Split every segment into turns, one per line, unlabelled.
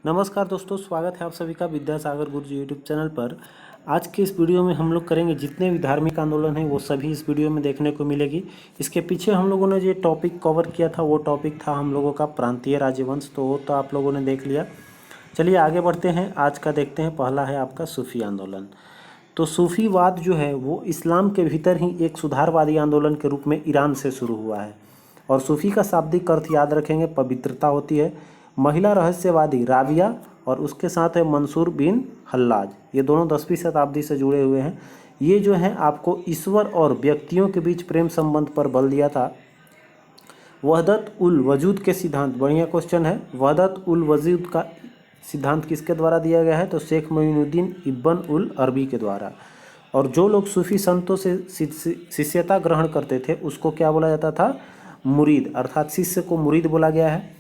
नमस्कार दोस्तों, स्वागत है आप सभी का विद्यासागर गुरुजी यूट्यूब चैनल पर। आज के इस वीडियो में हम लोग करेंगे जितने भी धार्मिक आंदोलन हैं वो सभी इस वीडियो में देखने को मिलेगी। इसके पीछे हम लोगों ने जो टॉपिक कवर किया था वो टॉपिक था हम लोगों का प्रांतीय राज्यवंश, तो वो तो आप लोगों ने देख लिया। चलिए आगे बढ़ते हैं। आज का देखते हैं, पहला है आपका सूफी आंदोलन। तो सूफीवाद जो है वो इस्लाम के भीतर ही एक सुधारवादी आंदोलन के रूप में ईरान से शुरू हुआ है। और सूफी का शाब्दिक अर्थ याद रखेंगे, पवित्रता होती है। महिला रहस्यवादी राबिया और उसके साथ है मंसूर बिन हल्लाज, ये दोनों 10वीं शताब्दी से जुड़े हुए हैं। ये जो है आपको ईश्वर और व्यक्तियों के बीच प्रेम संबंध पर बल दिया था। वहदत उल वजूद के सिद्धांत, बढ़िया क्वेश्चन है। वहदत उल वजूद का सिद्धांत किसके द्वारा दिया गया है? तो शेख मोइनुद्दीन इब्न उल अरबी के द्वारा। और जो लोग सूफी संतों से शिष्यता ग्रहण करते थे उसको क्या बोला जाता था? मुरीद, अर्थात शिष्य को मुरीद बोला गया है।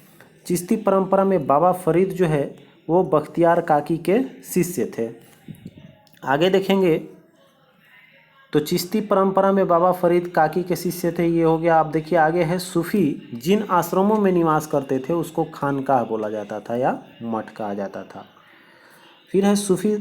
चिश्ती परंपरा में बाबा फरीद जो है वो बख्तियार काकी के शिष्य थे। आगे देखेंगे तो चिश्ती परंपरा में बाबा फरीद काकी के शिष्य थे, ये हो गया। आप देखिए आगे है, सूफी जिन आश्रमों में निवास करते थे उसको खानकाह बोला जाता था या मठ कहा जाता था। फिर है सूफी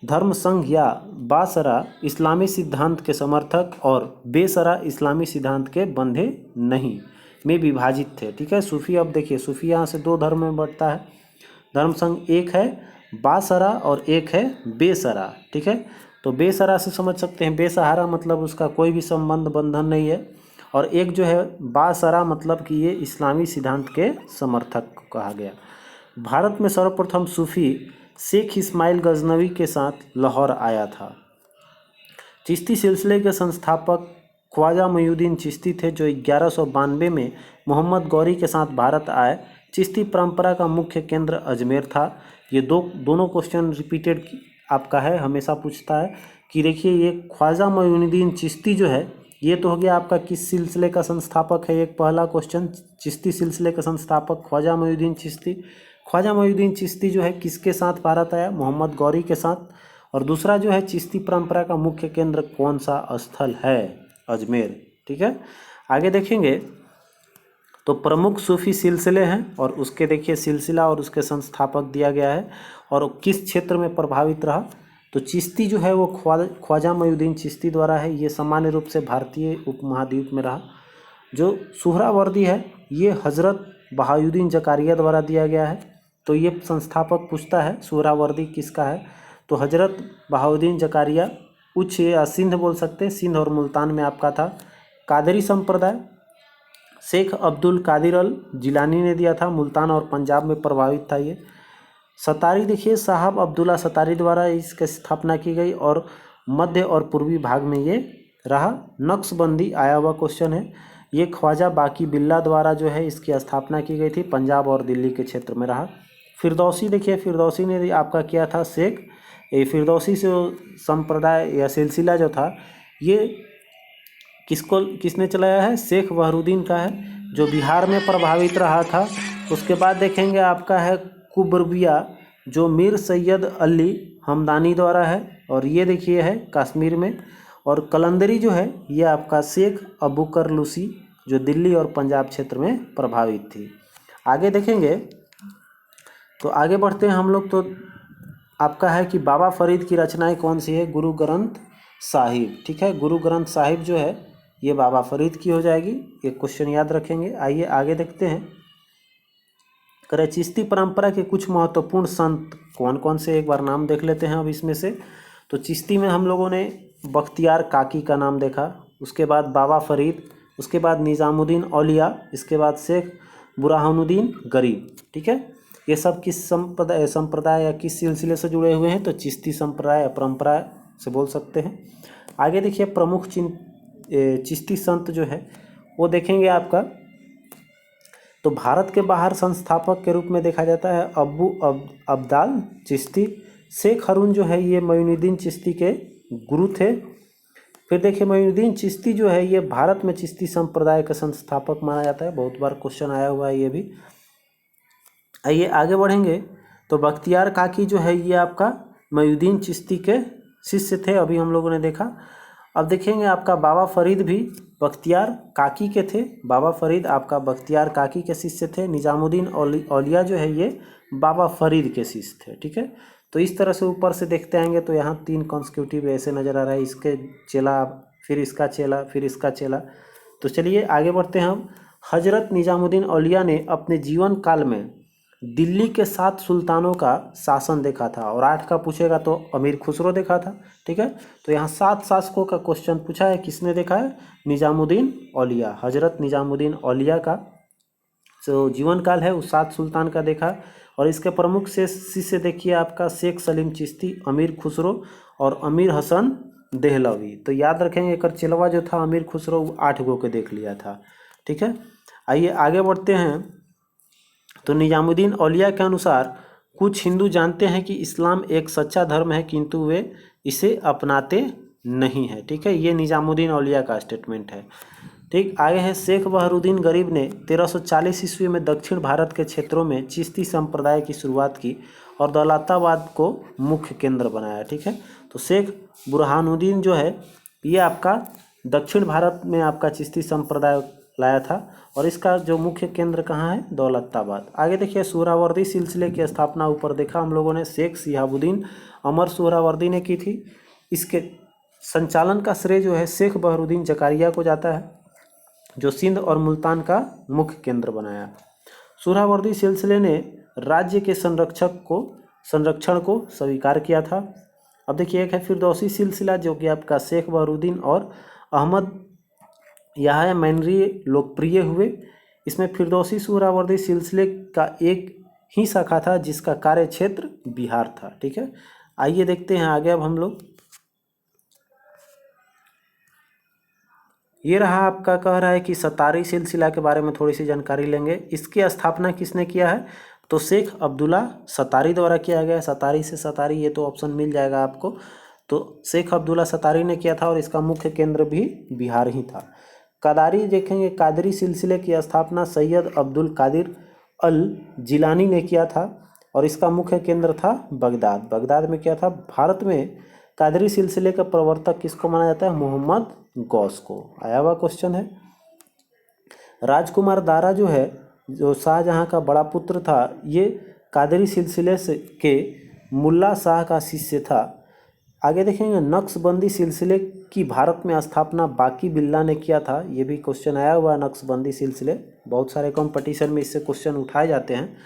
धर्म संघ या बासरा इस्लामी सिद्धांत के समर्थक और बेसरा इस्लामी सिद्धांत के बंधे नहीं में विभाजित थे। ठीक है, सूफी, अब देखिए सूफी यहाँ से दो धर्म में बंटता है। धर्म संघ एक है बासरा और एक है बेसरा। ठीक है, तो बेसरा से समझ सकते हैं, बेसहारा मतलब उसका कोई भी संबंध बंधन नहीं है। और एक जो है बासरा मतलब कि ये इस्लामी सिद्धांत के समर्थक कहा गया। भारत में सर्वप्रथम सूफी शेख इस्माइल गजनवी के साथ लाहौर आया था। चिश्ती सिलसिले के संस्थापक ख्वाजा मोइनुद्दीन चिश्ती थे, जो 1192 में मोहम्मद गौरी के साथ भारत आए। चिश्ती परंपरा का मुख्य केंद्र अजमेर था। ये दोनों क्वेश्चन रिपीटेड आपका है, हमेशा पूछता है कि देखिए ये ख्वाजा मोइनुद्दीन चिश्ती जो है ये तो हो गया आपका किस सिलसिले का संस्थापक है। एक पहला क्वेश्चन, चिश्ती सिलसिले का संस्थापक ख्वाजा मोइनुद्दीन चिश्ती। ख्वाजा मोइनुद्दीन चिश्ती जो है किसके साथ भारत आया? मोहम्मद गौरी के साथ। और दूसरा जो है चिश्ती परंपरा का मुख्य केंद्र कौन सा स्थल है? अजमेर। ठीक है, आगे देखेंगे तो प्रमुख सूफी सिलसिले हैं और उसके देखिए सिलसिला और उसके संस्थापक दिया गया है और किस क्षेत्र में प्रभावित रहा। तो चिश्ती जो है वो ख्वाजा मोइनुद्दीन चिश्ती द्वारा है। ये सामान्य रूप से भारतीय उपमहाद्वीप में रहा। जो सुहरावर्दी है ये हजरत बहाउद्दीन जकारिया द्वारा दिया गया है। तो ये संस्थापक पूछता है सुहरावर्दी किसका है? तो हजरत बहाउद्दीन जकारिया उच्च या सिंध बोल सकते हैं, सिंध और मुल्तान में आपका था। कादरी संप्रदाय शेख अब्दुल कादिर अल जिलानी ने दिया था, मुल्तान और पंजाब में प्रभावित था ये। सतारी देखिए साहब अब्दुल्ला सतारी द्वारा इसकी स्थापना की गई और मध्य और पूर्वी भाग में ये रहा। नक्शबंदी आया हुआ क्वेश्चन है, ये ख्वाजा बाकी बिल्ला द्वारा जो है इसकी स्थापना की गई थी, पंजाब और दिल्ली के क्षेत्र में रहा। फिरदौसी देखिए, फिरदौसी ने आपका किया था शेख, ये फिरदौसी से संप्रदाय या सिलसिला जो था ये किसने चलाया है? शेख बहरुद्दीन का है, जो बिहार में प्रभावित रहा था। उसके बाद देखेंगे आपका है कुबरबिया, जो मीर सैयद अली हमदानी द्वारा है और ये देखिए है कश्मीर में। और कलंदरी जो है ये आपका शेख अबूकर लूसी, जो दिल्ली और पंजाब क्षेत्र में प्रभावित थी। आगे देखेंगे तो आगे बढ़ते हैं हम लोग। तो आपका है कि बाबा फरीद की रचनाएं कौन सी है? गुरु ग्रंथ साहिब। ठीक है, गुरु ग्रंथ साहिब जो है ये बाबा फरीद की हो जाएगी। एक क्वेश्चन याद रखेंगे। आइए आगे देखते हैं। करें चिश्ती परंपरा के कुछ महत्वपूर्ण संत कौन कौन से, एक बार नाम देख लेते हैं अब इसमें से। तो चिश्ती में हम लोगों ने बख्तियार काकी का नाम देखा, उसके बाद बाबा फरीद, उसके बाद निज़ामुद्दीन औलिया, इसके बाद शेख बुरहानुद्दीन गरीब। ठीक है, ये सब किस संप्रदाय या किस सिलसिले से जुड़े हुए हैं? तो चिश्ती संप्रदाय या परंपरा से बोल सकते हैं। आगे देखिए प्रमुख चिश्ती संत जो है वो देखेंगे आपका। तो भारत के बाहर संस्थापक के रूप में देखा जाता है अब्बू अब्दाल चिश्ती। शेख हारून जो है ये मोइनुद्दीन चिश्ती के गुरु थे। फिर देखिए मोइनुद्दीन चिश्ती जो है ये भारत में चिश्ती संप्रदाय का संस्थापक माना जाता है, बहुत बार क्वेश्चन आया हुआ है ये भी। आइए आगे बढ़ेंगे। तो बख्तियार काकी जो है ये आपका मोइनुद्दीन चिश्ती के शिष्य थे, अभी हम लोगों ने देखा। अब देखेंगे आपका बाबा फरीद भी बख्तियार काकी के थे। बाबा फरीद आपका बख्तियार काकी के शिष्य थे। निजामुद्दीन औलिया जो है ये बाबा फरीद के शिष्य थे। ठीक है, तो इस तरह से ऊपर से देखते आएंगे तो यहाँ 3 कॉन्सेक्यूटिव ऐसे नज़र आ रहा है, इसके चेला, फिर इसका चेला, फिर इसका चेला। तो चलिए आगे बढ़ते हैं हम। हजरत निजामुद्दीन औलिया ने अपने जीवन काल में दिल्ली के 7 सुल्तानों का शासन देखा था, और 8 का पूछेगा तो अमीर खुसरो देखा था। ठीक है, तो यहाँ 7 शासकों का क्वेश्चन पूछा है, किसने देखा है? निजामुद्दीन औलिया, हजरत निजामुद्दीन औलिया का जो जीवन काल है उस 7 सुल्तान का देखा। और इसके प्रमुख से शिष्य देखिए आपका शेख सलीम चिश्ती, अमीर खुसरो और अमीर हसन देहलवी। तो याद रखेंगे एक चिलवा जो था अमीर खुसरो 8 गो के देख लिया था। ठीक है, आइए आगे बढ़ते हैं। तो निजामुद्दीन औलिया के अनुसार कुछ हिंदू जानते हैं कि इस्लाम एक सच्चा धर्म है, किंतु वे इसे अपनाते नहीं है। ठीक है, ये निजामुद्दीन औलिया का स्टेटमेंट है। ठीक, आगे है शेख बहरुद्दीन गरीब ने 1340 ईस्वी में दक्षिण भारत के क्षेत्रों में चिश्ती संप्रदाय की शुरुआत की और दौलताबाद को मुख्य केंद्र बनाया। ठीक है, तो शेख बुरहानुद्दीन जो है ये आपका दक्षिण भारत में आपका चिश्ती संप्रदाय लाया था, और इसका जो मुख्य केंद्र कहाँ है? दौलताबाद। आगे देखिए सुहरावर्दी सिलसिले की स्थापना ऊपर देखा हम लोगों ने शेख शिहाबुद्दीन अमर सुहरावर्दी ने की थी। इसके संचालन का श्रेय जो है शेख बहरुद्दीन जकारिया को जाता है, जो सिंध और मुल्तान का मुख्य केंद्र बनाया। सुहरावर्दी सिलसिले ने राज्य के संरक्षण को स्वीकार किया था। अब देखिए एक है फिरदौसी सिलसिला, जो कि आपका शेख बहरुद्दीन और अहमद यहाया मैनरी लोकप्रिय हुए। इसमें फिरदौसी सुहरावर्दी सिलसिले का एक ही शाखा था जिसका कार्य क्षेत्र बिहार था। ठीक है, आइए देखते हैं आगे। अब हम लोग ये रहा आपका कह रहा है कि सतारी सिलसिला के बारे में थोड़ी सी जानकारी लेंगे। इसकी स्थापना किसने किया है? तो शेख अब्दुल्ला सतारी द्वारा किया गया। सतारी से सतारी ये तो ऑप्शन मिल जाएगा आपको। तो शेख अब्दुल्ला सतारी ने किया था और इसका मुख्य केंद्र भी बिहार ही था। कादारी देखेंगे, कादरी सिलसिले की स्थापना सैयद अब्दुल कादिर अल जिलानी ने किया था और इसका मुख्य केंद्र था बगदाद। बगदाद में किया था। भारत में कादरी सिलसिले का प्रवर्तक किसको माना जाता है? मोहम्मद गौस को। आया हुआ क्वेश्चन है। राजकुमार दारा जो है, जो शाहजहां का बड़ा पुत्र था, ये कादरी सिलसिले से के मुल्ला शाह का शिष्य था। आगे देखेंगे नक्शबंदी सिलसिले की भारत में स्थापना बाकी बिल्ला ने किया था। ये भी क्वेश्चन आया हुआ है। नक्शबंदी सिलसिले बहुत सारे कंपटीशन में इससे क्वेश्चन उठाए जाते हैं।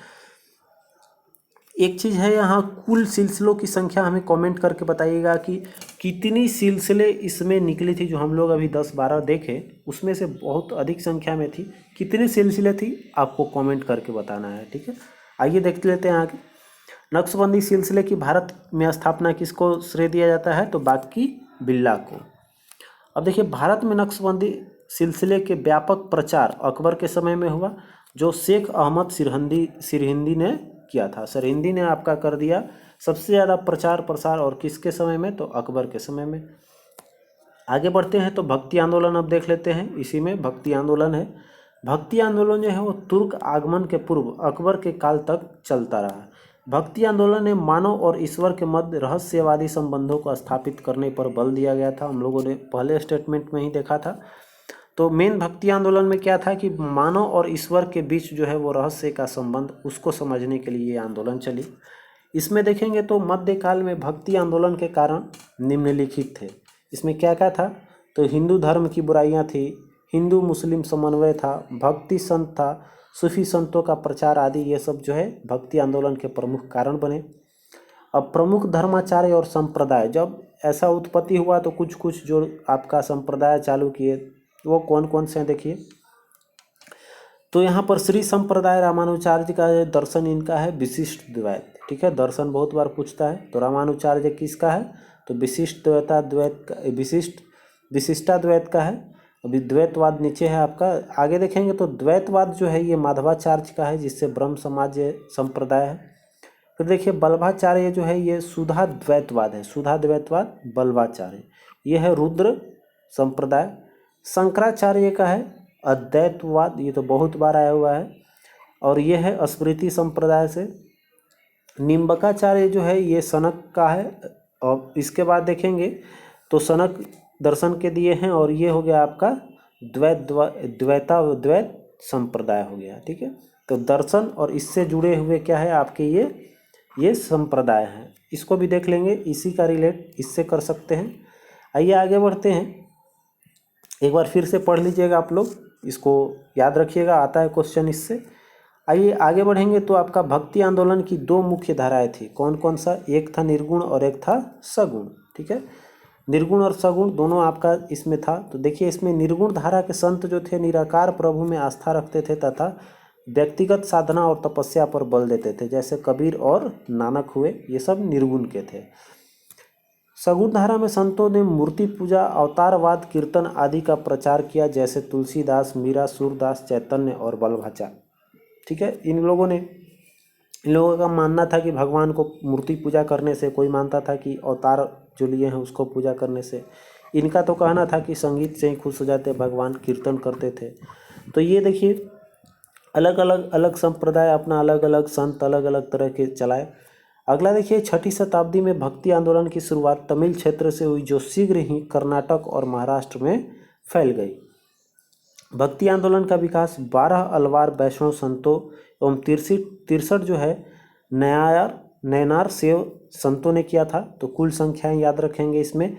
एक चीज़ है यहाँ कुल सिलसिलों की संख्या हमें कमेंट करके बताइएगा कि कितनी सिलसिले इसमें निकली थी। जो हम लोग अभी 10-12 देखे उसमें से बहुत अधिक संख्या में थी। कितनी सिलसिले थी आपको कमेंट करके बताना है। ठीक है, आइए देख लेते हैं आगे। नक्शबंदी सिलसिले की भारत में स्थापना किसको श्रेय दिया जाता है? तो बाकी बिल्ला को। अब देखिए भारत में नक्शबंदी सिलसिले के व्यापक प्रचार अकबर के समय में हुआ, जो शेख अहमद सिरहिंदी ने किया था। सिरहिंदी ने आपका कर दिया सबसे ज़्यादा प्रचार प्रसार, और किसके समय में? तो अकबर के समय में। आगे बढ़ते हैं तो भक्ति आंदोलन अब देख लेते हैं। इसी में भक्ति आंदोलन है। भक्ति आंदोलन जो है वो तुर्क आगमन के पूर्व अकबर के काल तक चलता रहा। भक्ति आंदोलन में मानव और ईश्वर के मध्य रहस्यवादी संबंधों को स्थापित करने पर बल दिया गया था। हम लोगों ने पहले स्टेटमेंट में ही देखा था। तो मेन भक्ति आंदोलन में क्या था कि मानव और ईश्वर के बीच जो है वो रहस्य का संबंध, उसको समझने के लिए ये आंदोलन चली। इसमें देखेंगे तो मध्यकाल में भक्ति आंदोलन के कारण निम्नलिखित थे। इसमें क्या क्या था? तो हिंदू धर्म की बुराइयां थी, हिंदू मुस्लिम समन्वय था, भक्ति संत था, सूफी संतों का प्रचार आदि, ये सब जो है भक्ति आंदोलन के प्रमुख कारण बने। अब प्रमुख धर्माचार्य और संप्रदाय, जब ऐसा उत्पत्ति हुआ तो कुछ कुछ जो आपका संप्रदाय चालू किए वो कौन कौन से हैं देखिए। तो यहाँ पर श्री संप्रदाय रामानुचार्य का दर्शन इनका है विशिष्ट द्वैत। ठीक है, दर्शन बहुत बार पूछता है। तो रामानुचार्य किसका है? तो विशिष्टाद्वैत का है। अभी द्वैतवाद नीचे है आपका। आगे देखेंगे तो द्वैतवाद जो है ये माधवाचार्य का है, जिससे ब्रह्म समाज संप्रदाय है। फिर देखिए बल्भाचार्य जो है ये सुधा द्वैतवाद है। सुधा द्वैतवाद बल्भाचार्य, ये है रुद्र संप्रदाय। शंकराचार्य का है अद्वैतवाद, ये तो बहुत बार आया हुआ है, और ये है स्मृति संप्रदाय से। निम्बकाचार्य जो है ये सनक का है। और इसके बाद देखेंगे तो सनक दर्शन के दिए हैं, और ये हो गया आपका द्वैत संप्रदाय हो गया। ठीक है, तो दर्शन और इससे जुड़े हुए क्या है आपके ये संप्रदाय हैं, इसको भी देख लेंगे, इसी का रिलेट इससे कर सकते हैं। आइए आगे बढ़ते हैं, एक बार फिर से पढ़ लीजिएगा आप लोग, इसको याद रखिएगा, आता है क्वेश्चन इससे। आइए आगे बढ़ेंगे, तो आपका भक्ति आंदोलन की दो मुख्य धाराएं थी, कौन कौन सा, एक था निर्गुण और एक था सगुण। ठीक है, निर्गुण और सगुण दोनों आपका इसमें था। तो देखिए, इसमें निर्गुण धारा के संत जो थे निराकार प्रभु में आस्था रखते थे तथा व्यक्तिगत साधना और तपस्या पर बल देते थे, जैसे कबीर और नानक हुए, ये सब निर्गुण के थे। सगुण धारा में संतों ने मूर्ति पूजा, अवतारवाद, कीर्तन आदि का प्रचार किया, जैसे तुलसीदास, मीरा, सूरदास, चैतन्य और बलभाचा। ठीक है, इन लोगों का मानना था कि भगवान को मूर्ति पूजा करने से, कोई मानता था कि अवतार जो लिए हैं उसको पूजा करने से, इनका तो कहना था कि संगीत से ही खुश हो जाते भगवान, कीर्तन करते थे। तो ये देखिए, अलग संप्रदाय अपना, अलग अलग संत अलग अलग तरह के चलाए। अगला देखिए, 6वीं शताब्दी में भक्ति आंदोलन की शुरुआत तमिल क्षेत्र से हुई, जो शीघ्र ही कर्नाटक और महाराष्ट्र में फैल गई। भक्ति आंदोलन का विकास 12 अलवार वैष्णव संतों एवं 63 जो है नयनार सेव संतों ने किया था। तो कुल संख्याएं याद रखेंगे, इसमें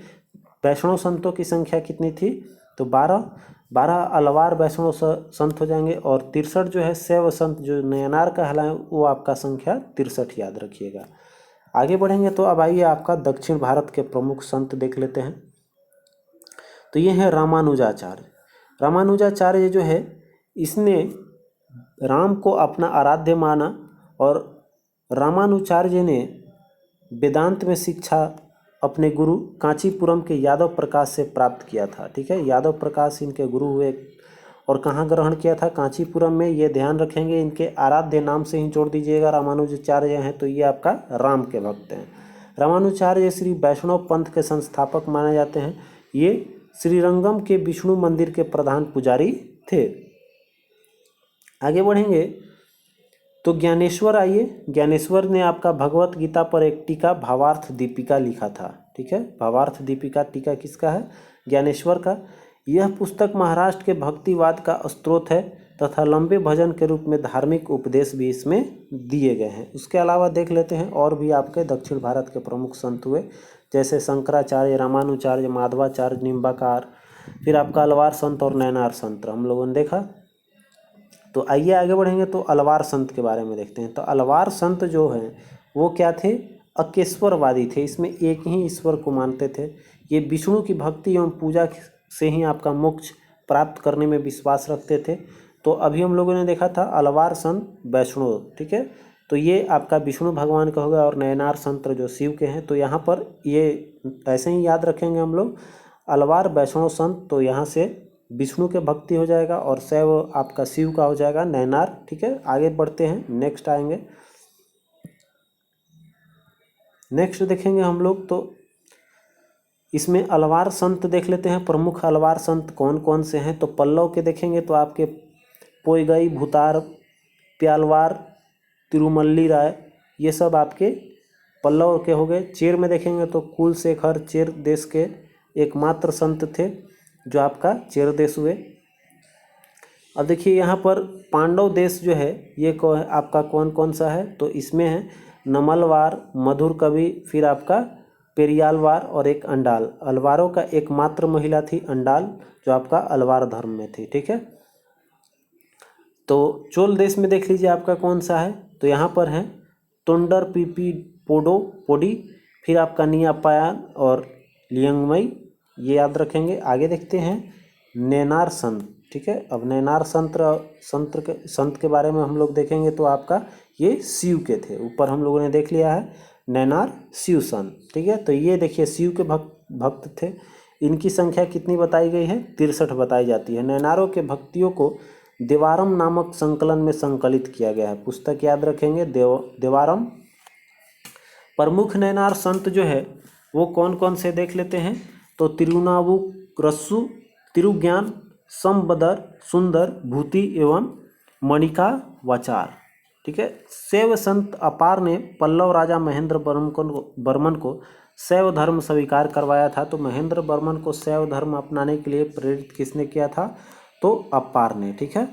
वैष्णव संतों की संख्या कितनी थी, तो 12 अलवार वैष्णव संत हो जाएंगे, और 63 जो है शैव संत जो नयनार कहलाए, वो आपका संख्या 63 याद रखिएगा। आगे बढ़ेंगे, तो अब आइए आपका दक्षिण भारत के प्रमुख संत देख लेते हैं। तो ये है रामानुजाचार्य। रामानुजाचार्य जो है, इसने राम को अपना आराध्य माना, और रामानुजाचार्य ने वेदांत में शिक्षा अपने गुरु कांचीपुरम के यादव प्रकाश से प्राप्त किया था। ठीक है, यादव प्रकाश इनके गुरु हुए, और कहाँ ग्रहण किया था, कांचीपुरम में। ये ध्यान रखेंगे, इनके आराध्य नाम से ही जोड़ दीजिएगा, रामानुजाचार्य हैं, तो ये आपका राम के भक्त हैं। रामानुजाचार्य श्री वैष्णव पंथ के संस्थापक माने जाते हैं। ये श्रीरंगम के विष्णु मंदिर के प्रधान पुजारी थे। आगे बढ़ेंगे, तो ज्ञानेश्वर आइए, ज्ञानेश्वर ने आपका भगवत गीता पर एक टीका भावार्थ दीपिका लिखा था। ठीक है, भावार्थ दीपिका टीका किसका है, ज्ञानेश्वर का। यह पुस्तक महाराष्ट्र के भक्तिवाद का स्रोत है तथा लंबे भजन के रूप में धार्मिक उपदेश भी इसमें दिए गए हैं। उसके अलावा देख लेते हैं, और भी आपके दक्षिण भारत के प्रमुख संत हुए, जैसे शंकराचार्य, रामानुचार्य, माधवाचार्य, निम्बाकार, फिर आपका अलवार संत और नयनार संत हम लोगों ने देखा। तो आइए आगे बढ़ेंगे, तो अलवार संत के बारे में देखते हैं। तो अलवार संत जो हैं वो क्या थे, अकेश्वरवादी थे, इसमें एक ही ईश्वर को मानते थे। ये विष्णु की भक्ति एवं पूजा से ही आपका मोक्ष प्राप्त करने में विश्वास रखते थे। तो अभी हम लोगों ने देखा था अलवार संत वैष्णव। ठीक है, तो ये आपका विष्णु भगवान का होगा, और नयनार संत जो शिव के हैं। तो यहाँ पर ये ऐसे ही याद रखेंगे हम लोग, अलवार वैष्णव संत, तो यहाँ से विष्णु के भक्ति हो जाएगा, और शैव आपका शिव का हो जाएगा, नयनार। ठीक है, आगे बढ़ते हैं, नेक्स्ट आएंगे, नेक्स्ट देखेंगे हम लोग। तो इसमें अलवार संत देख लेते हैं, प्रमुख अलवार संत कौन कौन से हैं। तो पल्लव के देखेंगे तो आपके पोइगई, भूतार, प्यालवार, तिरुमल्ली राय, ये सब आपके पल्लव के हो गए। चेर में देखेंगे तो कुलशेखर चेर देश के एकमात्र संत थे जो आपका चेर देश हुए। अब देखिए यहाँ पर पांडव देश जो है ये आपका कौन कौन सा है, तो इसमें है नमलवार, मधुर कवि, फिर आपका पेरियालवार और एक अंडाल। अलवारों का एकमात्र महिला थी अंडाल, जो आपका अलवार धर्म में थी। ठीक है, तो चोल देश में देख लीजिए आपका कौन सा है, तो यहाँ पर है तोंडर पीपी पोडी, फिर आपका नियापायान और लियंगमई, ये याद रखेंगे। आगे देखते हैं नैनार संत। ठीक है, अब नैनार संत के बारे में हम लोग देखेंगे तो आपका ये शिव के थे, ऊपर हम लोगों ने देख लिया है नैनार शिव संत। ठीक है, तो ये देखिए शिव के भक्त थे। इनकी संख्या कितनी बताई गई है, 63 बताई जाती है। नैनारों के भक्तियों को देवारम नामक संकलन में संकलित किया गया है, पुस्तक याद रखेंगे देवारम। प्रमुख नैनार संत जो है वो कौन कौन से देख लेते हैं, तो तिरुनावुरस्सु, तिरुज्ञान, संबदर, सुंदर, भूति एवं मणिका वाचार। ठीक है, शैव संत अपार ने पल्लव राजा महेंद्र वर्मन को शैव धर्म स्वीकार करवाया था। तो महेंद्र वर्मन को शैव धर्म अपनाने के लिए प्रेरित किसने किया था? तो अप्पार ने। ठीक है,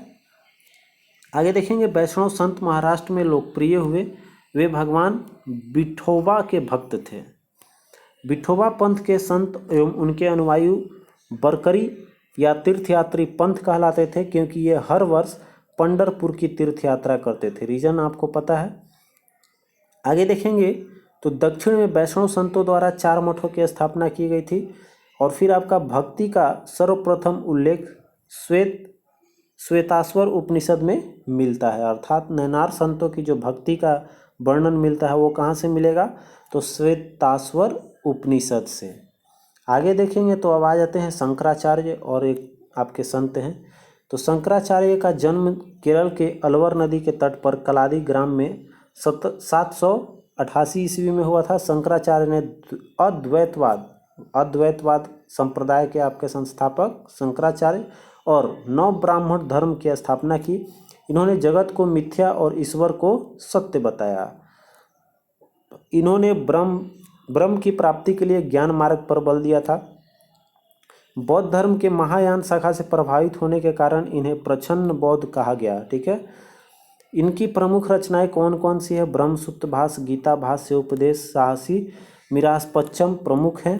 आगे देखेंगे वैष्णव संत महाराष्ट्र में लोकप्रिय हुए। वे भगवान विठोबा के भक्त थे। विठोबा पंथ के संत एवं उनके अनुयायी बरकरी या तीर्थयात्री पंथ कहलाते थे, क्योंकि ये हर वर्ष पंढरपुर की तीर्थ यात्रा करते थे। रीजन आपको पता है। आगे देखेंगे तो दक्षिण में वैष्णव संतों द्वारा 4 मठों की स्थापना की गई थी। और फिर आपका भक्ति का सर्वप्रथम उल्लेख श्वेताश्वर उपनिषद में मिलता है, अर्थात नैनार संतों की जो भक्ति का वर्णन मिलता है वो कहाँ से मिलेगा? तो श्वेताश्वर उपनिषद से। आगे देखेंगे तो अब आ जाते हैं शंकराचार्य, और एक आपके संत हैं। तो शंकराचार्य का जन्म केरल के अलवर नदी के तट पर कलादी ग्राम में 788 ईस्वी में हुआ था। शंकराचार्य ने अद्वैतवाद संप्रदाय के आपके संस्थापक शंकराचार्य और नव ब्राह्मण धर्म की स्थापना की। इन्होंने जगत को मिथ्या और ईश्वर को सत्य बताया। इन्होंने ब्रह्म की प्राप्ति के लिए ज्ञान मार्ग पर बल दिया था। बौद्ध धर्म के महायान शाखा से प्रभावित होने के कारण इन्हें प्रच्छन्न बौद्ध कहा गया। ठीक है, इनकी प्रमुख रचनाएं कौन कौन सी है? ब्रह्मसूत्र भाष्य, गीता भाष्य, उपदेश, साहसी, मिरास पच्चम प्रमुख हैं।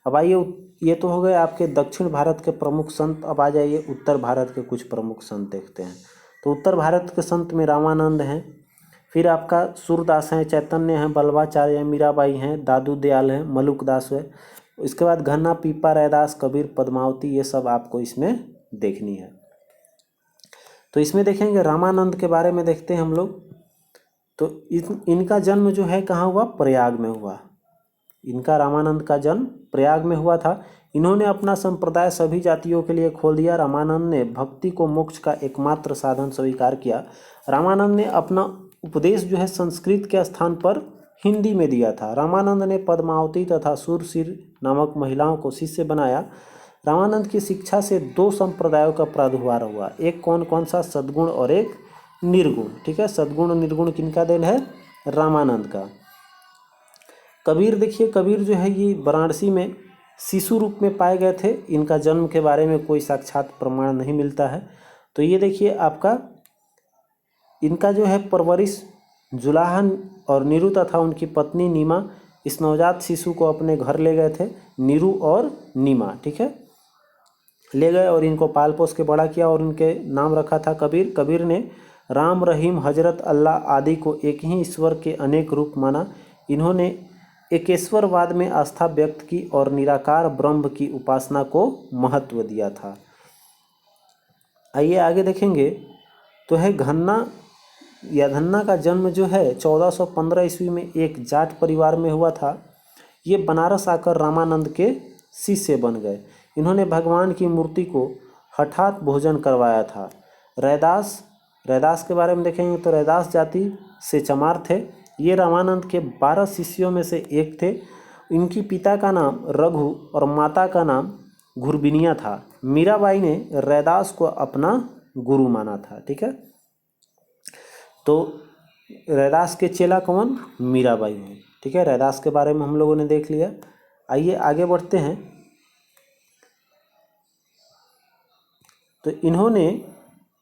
अब आइए, ये तो हो गए आपके दक्षिण भारत के प्रमुख संत। अब आ जाइए उत्तर भारत के कुछ प्रमुख संत देखते हैं। तो उत्तर भारत के संत में रामानंद हैं, फिर आपका सूरदास हैं, चैतन्य हैं, बल्लभाचार्य हैं, मीराबाई हैं, दादू दयाल हैं, मलुकदास है। इसके बाद घन्ना, पीपा, रैदास, कबीर, पद्मावती, ये सब आपको इसमें देखनी है। तो इसमें देखेंगे रामानंद के बारे में देखते हैं हम लोग। तो इनका जन्म जो है कहाँ हुआ? प्रयाग में हुआ। इनका रामानंद का जन्म प्रयाग में हुआ था। इन्होंने अपना संप्रदाय सभी जातियों के लिए खोल दिया। रामानंद ने भक्ति को मोक्ष का एकमात्र साधन स्वीकार किया। रामानंद ने अपना उपदेश जो है संस्कृत के स्थान पर हिंदी में दिया था। रामानंद ने पद्मावती तथा सुरसिर नामक महिलाओं को शिष्य बनाया। रामानंद की शिक्षा से 2 संप्रदायों का प्रादुर्भाव हुआ। एक कौन कौन सा? सद्गुण और एक निर्गुण। ठीक है, सद्गुण और निर्गुण किनका देन है? रामानंद का। कबीर देखिए, कबीर जो है ये वाराणसी में शिशु रूप में पाए गए थे। इनका जन्म के बारे में कोई साक्षात प्रमाण नहीं मिलता है। तो ये देखिए आपका इनका जो है परवरिश जुलाहन और नीरू तथा उनकी पत्नी नीमा इस नवजात शिशु को अपने घर ले गए थे। नीरू और नीमा, ठीक है, ले गए और इनको पाल पोस के बड़ा किया और उनके नाम रखा था कबीर। कबीर ने राम, रहीम, हजरत, अल्लाह आदि को एक ही ईश्वर के अनेक रूप माना। इन्होंने एकेश्वरवाद में आस्था व्यक्त की और निराकार ब्रह्म की उपासना को महत्व दिया था। आइए आगे देखेंगे तो है घन्ना या धन्ना का जन्म जो है 1415 ईस्वी में एक जाट परिवार में हुआ था। ये बनारस आकर रामानंद के शिष्य बन गए। इन्होंने भगवान की मूर्ति को हठात भोजन करवाया था। रैदास के बारे में देखेंगे तो रैदास जाति से चमार थे। ये रामानंद के 12 शिष्यों में से एक थे। इनकी पिता का नाम रघु और माता का नाम घुरबिनिया था। मीराबाई ने रैदास को अपना गुरु माना था। ठीक है, तो रैदास के चेला कौन? मीराबाई हैं। ठीक है, रैदास के बारे में हम लोगों ने देख लिया। आइए आगे बढ़ते हैं। तो इन्होंने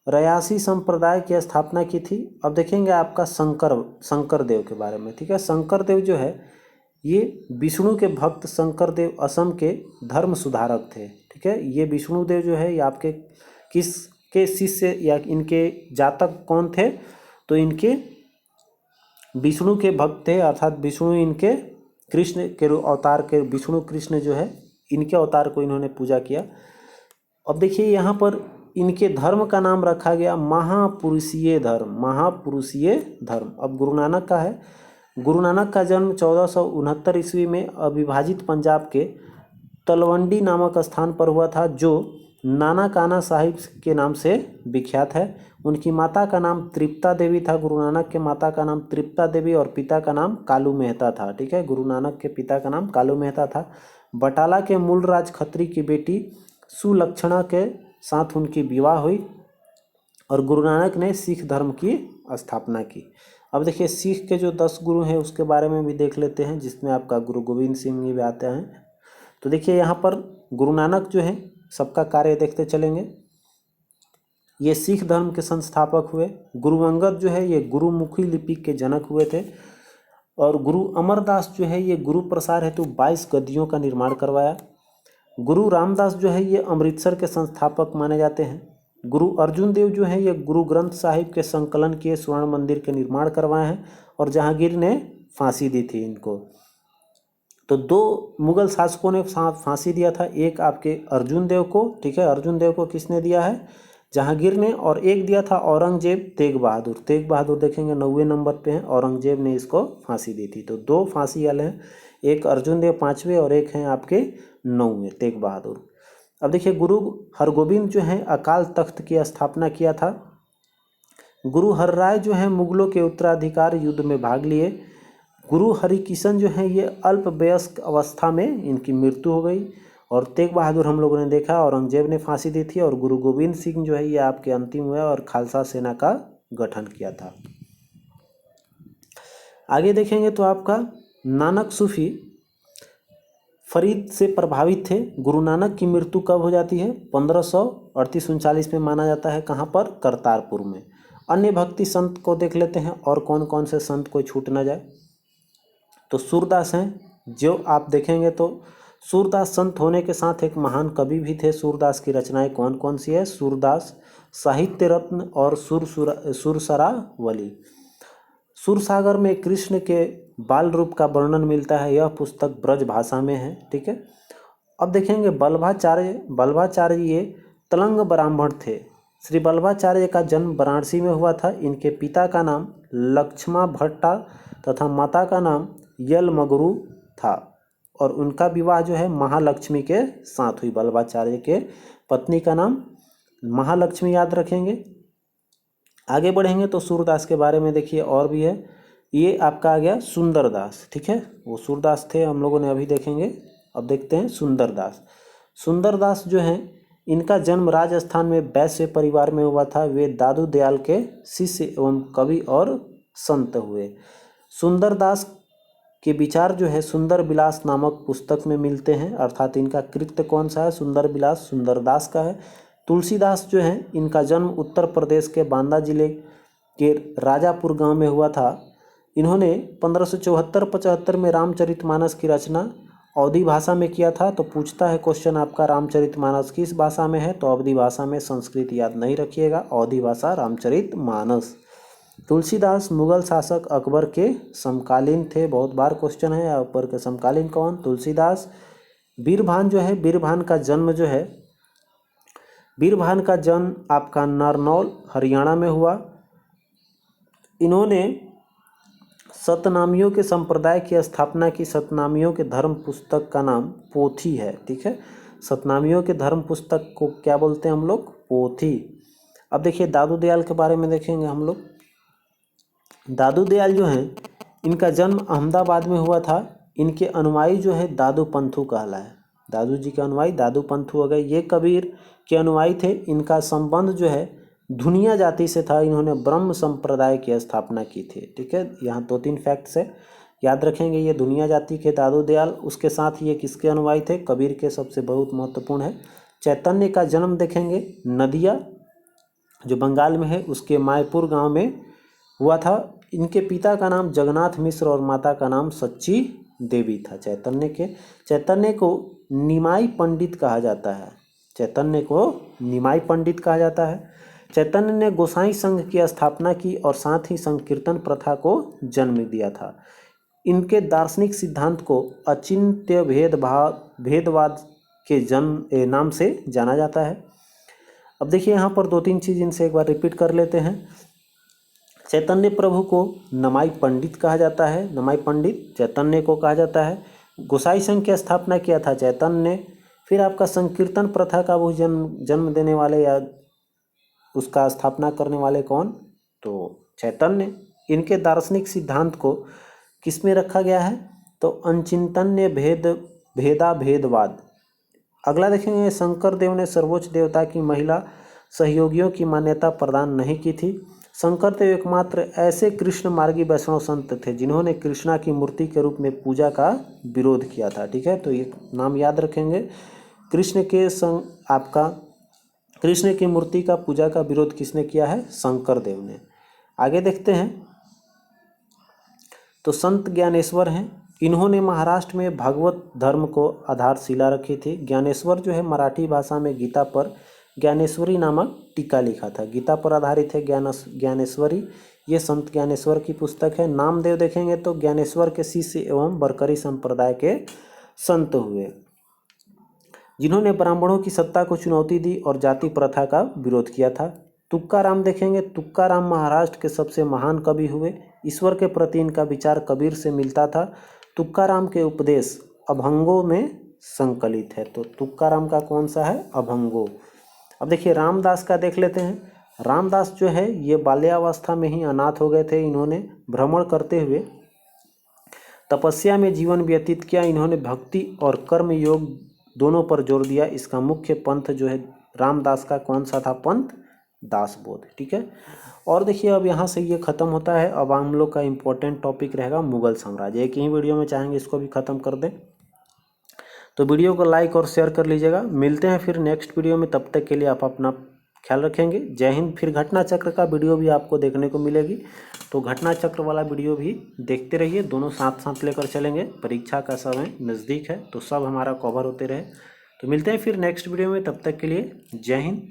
रयासी संप्रदाय की स्थापना की थी। अब देखेंगे आपका शंकर देव के बारे में। ठीक है, शंकर देव जो है ये विष्णु के भक्त शंकर देव असम के धर्म सुधारक थे। ठीक है, ये विष्णु देव जो है ये आपके किसके शिष्य या इनके जातक कौन थे? तो इनके विष्णु के भक्त थे, अर्थात विष्णु इनके कृष्ण के अवतार के विष्णु कृष्ण जो है इनके अवतार को इन्होंने पूजा किया। अब देखिए यहाँ पर इनके धर्म का नाम रखा गया महापुरुषीय धर्म। अब गुरु नानक का है। गुरु नानक का जन्म 1469 ईस्वी में अविभाजित पंजाब के तलवंडी नामक स्थान पर हुआ था, जो नाना काना साहिब के नाम से विख्यात है। उनकी माता का नाम तृप्ता देवी था। गुरु नानक के माता का नाम तृप्ता देवी और पिता का नाम कालू मेहता था। ठीक है, गुरु नानक के पिता का नाम कालू मेहता था। बटाला के मूल राज खत्री की बेटी सुलक्षणा के साथ उनकी विवाह हुई और गुरु नानक ने सिख धर्म की स्थापना की। अब देखिए सिख के जो 10 गुरु हैं उसके बारे में भी देख लेते हैं, जिसमें आपका गुरु गोविंद सिंह भी आते हैं। तो देखिए यहाँ पर गुरु नानक जो है सबका कार्य देखते चलेंगे। ये सिख धर्म के संस्थापक हुए। गुरु अंगद जो है ये गुरुमुखी लिपि के जनक हुए थे। और गुरु अमरदास जो है ये गुरु प्रसार हेतु 22 गद्दियों का निर्माण करवाया। गुरु रामदास जो है ये अमृतसर के संस्थापक माने जाते हैं। गुरु अर्जुन देव जो है ये गुरु ग्रंथ साहिब के संकलन किए स्वर्ण मंदिर के निर्माण करवाए हैं। और जहांगीर ने फांसी दी थी इनको। तो 2 मुगल शासकों ने फांसी दिया था, एक आपके अर्जुन देव को, ठीक है, अर्जुन देव को किसने दिया है, जहांगीर ने, और एक दिया था औरंगजेब तेग बहादुर। तेग बहादुर देखेंगे 90वें नंबर पे हैं, औरंगजेब ने इसको फांसी दी थी। तो 2 फांसी वाले हैं, एक अर्जुन देव 5वें और एक हैं आपके 9वें तेग बहादुर। अब देखिए गुरु हरगोविंद जो है अकाल तख्त की स्थापना किया था। गुरु हरराय जो है मुगलों के उत्तराधिकार युद्ध में भाग लिए। गुरु हरिकिशन जो है ये अल्प वयस्क अवस्था में इनकी मृत्यु हो गई। और तेग बहादुर हम लोगों ने देखा औरंगजेब ने फांसी दी थी। और गुरु गोविंद सिंह जो है ये आपके अंतिम हुए और खालसा सेना का गठन किया था। आगे देखेंगे तो आपका नानक सूफी फरीद से प्रभावित थे। गुरु नानक की मृत्यु कब हो जाती है, 1538-39 में माना जाता है। कहाँ पर, करतारपुर में। अन्य भक्ति संत को देख लेते हैं और कौन कौन से संत कोई छूट ना जाए। तो सूरदास हैं, जो आप देखेंगे तो सूरदास संत होने के साथ एक महान कवि भी थे। सूरदास की रचनाएं कौन कौन सी है, सूरदास, साहित्य रत्न और सुरसरावली। सूरसागर में कृष्ण के बाल रूप का वर्णन मिलता है, यह पुस्तक ब्रज भाषा में है, ठीक है। अब देखेंगे बल्लभाचार्य ये तलंग ब्राह्मण थे। श्री बल्लभाचार्य का जन्म वाराणसी में हुआ था। इनके पिता का नाम लक्ष्मा भट्टा तथा माता का नाम यलमगुरु था। और उनका विवाह जो है महालक्ष्मी के साथ हुई। बल्लभाचार्य के पत्नी का नाम महालक्ष्मी, याद रखेंगे। आगे बढ़ेंगे तो सूरदास के बारे में देखिए और भी है। ये आपका आ गया सुंदरदास, ठीक है, वो सूरदास थे हम लोगों ने अभी देखेंगे। अब देखते हैं सुंदरदास। सुंदरदास जो हैं इनका जन्म राजस्थान में वैश्य परिवार में हुआ था। वे दादू दयाल के शिष्य एवं कवि और संत हुए। सुंदरदास के विचार जो है सुंदर विलास नामक पुस्तक में मिलते हैं। अर्थात इनका कृत्य कौन सा है, सुंदर विलास सुंदरदास का है। तुलसीदास जो है इनका जन्म उत्तर प्रदेश के बांदा जिले के राजापुर गांव में हुआ था। इन्होंने 1574-75 में रामचरितमानस की रचना अवधी भाषा में किया था। तो पूछता है क्वेश्चन आपका, रामचरितमानस किस भाषा में है, तो अवधी भाषा में। संस्कृत याद नहीं रखिएगा, अवधी भाषा रामचरितमानस। तुलसीदास मुगल शासक अकबर के समकालीन थे, बहुत बार क्वेश्चन है। अकबर के समकालीन कौन, तुलसीदास। बीरभान जो है, बीरभान का जन्म जो है, बीरभान का जन्म आपका नारनौल हरियाणा में हुआ। इन्होंने सतनामियों के संप्रदाय की स्थापना की। सतनामियों के धर्म पुस्तक का नाम पोथी है, ठीक है। सतनामियों के धर्म पुस्तक को क्या बोलते हैं हम लोग, पोथी। अब देखिए दादू दयाल के बारे में देखेंगे हम लोग। दादू दयाल जो हैं इनका जन्म अहमदाबाद में हुआ था। इनके अनुयायी जो है दादू पंथू कहलाए। दादू जी के अनुयायी दादू पंथू हो गए। ये कबीर के अनुयायी थे। इनका संबंध जो है धुनिया जाति से था। इन्होंने ब्रह्म संप्रदाय की स्थापना की थी, ठीक है। यहाँ 2-3 फैक्ट्स है, याद रखेंगे। ये धुनिया जाति के दादू दयाल, उसके साथ ये किसके अनुयायी थे, कबीर के। सबसे बहुत महत्वपूर्ण है। चैतन्य का जन्म देखेंगे नदिया जो बंगाल में है, उसके मायपुर गांव में हुआ था। इनके पिता का नाम जगन्नाथ मिश्र और माता का नाम सच्ची देवी था। चैतन्य को निमाई पंडित कहा जाता है। चैतन्य को निमाई पंडित कहा जाता है। चैतन्य ने गोसाई संघ की स्थापना की और साथ ही संकीर्तन प्रथा को जन्म दिया था। इनके दार्शनिक सिद्धांत को अचिंत्य भेदवाद के नाम से जाना जाता है। अब देखिए यहाँ पर 2-3 चीज़ इनसे एक बार रिपीट कर लेते हैं। चैतन्य प्रभु को नमाई पंडित कहा जाता है। नमाई पंडित चैतन्य को कहा जाता है। गोसाई संघ की स्थापना किया था चैतन्य। फिर आपका संकीर्तन प्रथा का वो जन्म देने वाले या उसका स्थापना करने वाले कौन, तो चैतन्य। इनके दार्शनिक सिद्धांत को किस में रखा गया है, तो अचिंतन्य भेदवाद। अगला देखेंगे, शंकर देव ने सर्वोच्च देवता की महिला सहयोगियों की मान्यता प्रदान नहीं की थी। शंकर देव एकमात्र ऐसे कृष्ण मार्गी वैष्णव संत थे जिन्होंने कृष्णा की मूर्ति के रूप में पूजा का विरोध किया था। ठीक है, तो ये नाम याद रखेंगे। कृष्ण के संग आपका कृष्ण की मूर्ति का पूजा का विरोध किसने किया है? शंकर देव ने। आगे देखते हैं, तो संत ज्ञानेश्वर हैं। इन्होंने महाराष्ट्र में भागवत धर्म को आधारशिला रखी थी। ज्ञानेश्वर जो है मराठी भाषा में गीता पर ज्ञानेश्वरी नामक टीका लिखा था। गीता पर आधारित है ज्ञानेश्वरी। ये संत ज्ञानेश्वर की पुस्तक है। नामदेव देखेंगे तो ज्ञानेश्वर के शिष्य एवं बरकरी संप्रदाय के संत हुए, जिन्होंने ब्राह्मणों की सत्ता को चुनौती दी और जाति प्रथा का विरोध किया था। तुकाराम देखेंगे, तुकाराम महाराष्ट्र के सबसे महान कवि हुए। ईश्वर के प्रति इनका विचार कबीर से मिलता था। तुकाराम के उपदेश अभंगों में संकलित है। तो तुकाराम का कौन सा है? अभंगो। अब देखिए रामदास का देख लेते हैं। रामदास जो है ये बाल्यावस्था में ही अनाथ हो गए थे। इन्होंने भ्रमण करते हुए तपस्या में जीवन व्यतीत किया। इन्होंने भक्ति और कर्म योग दोनों पर जोर दिया। इसका मुख्य पंथ जो है रामदास का कौन सा था? पंथ दासबोध। ठीक है, और देखिए अब यहाँ से ये खत्म होता है। अब हम लोग का इम्पोर्टेंट टॉपिक रहेगा मुगल साम्राज्य। एक ही वीडियो में चाहेंगे इसको भी खत्म कर दें, तो वीडियो को लाइक और शेयर कर लीजिएगा। मिलते हैं फिर नेक्स्ट वीडियो में, तब तक के लिए आप अपना ख्याल रखेंगे। जय हिंद। फिर घटना चक्र का वीडियो भी आपको देखने को मिलेगी, तो घटना चक्र वाला वीडियो भी देखते रहिए। दोनों साथ साथ लेकर चलेंगे। परीक्षा का समय नज़दीक है, तो सब हमारा कवर होते रहे। तो मिलते हैं फिर नेक्स्ट वीडियो में, तब तक के लिए जय हिंद।